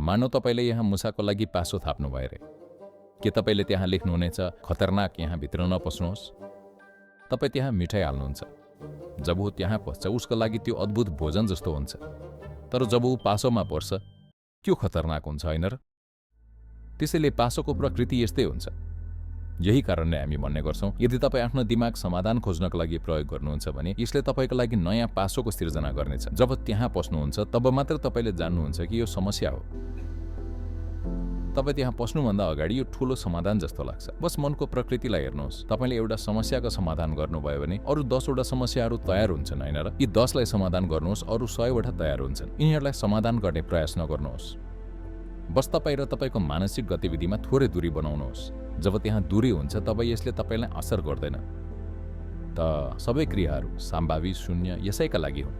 मानौ तपाईँले यहाँ मुसाको लागि पासो थाप्नु भयो रे। के तपाईँले त्यहाँ लेख्नुहुनेछ खतरनाक यहाँ भित्र नपस्नुहोस्? तपाईँ त्यहाँ मिठाई हाल्नुहुन्छ। जब ऊ त्यहाँ पस्छ उसको लागि त्यो अद्भुत भोजन जस्तो हुन्छ। तर जब ऊ पासोमा पर्छ त्यो खतरनाक हुन्छ होइन र? त्यसैले पासोको प्रकृति यस्तै हुन्छ। यही कारणले हामी भन्ने गर्छौँ यदि तपाईँ आफ्नो दिमाग समाधान खोज्नको लागि प्रयोग गर्नुहुन्छ भने यसले तपाईँको लागि नयाँ पासोको सिर्जना गर्नेछ। जब त्यहाँ पस्नुहुन्छ तब मात्र तपाईँले जान्नुहुन्छ कि यो समस्या हो। तपाईँ त्यहाँ पस्नुभन्दा अगाडि यो ठूलो समाधान जस्तो लाग्छ। बस मनको प्रकृतिलाई हेर्नुहोस्। तपाईँले एउटा समस्याको समाधान गर्नुभयो भने अरू 10 वटा समस्याहरू तयार हुन्छन् होइन र? यी 10 लाई समाधान गर्नुहोस्, अरू 100 वटा तयार हुन्छन्। यिनीहरूलाई समाधान गर्ने प्रयास नगर्नुहोस्। बस तपाईँ र तपाईँको मानसिक गतिविधिमा थोरै दूरी बनाउनुहोस्। जब त्यहाँ दूरी हुन्छ तब यसले तपाईँलाई असर गर्दैन। त सबै क्रियाहरू सम्भावित शून्य यसैका लागि हुन्।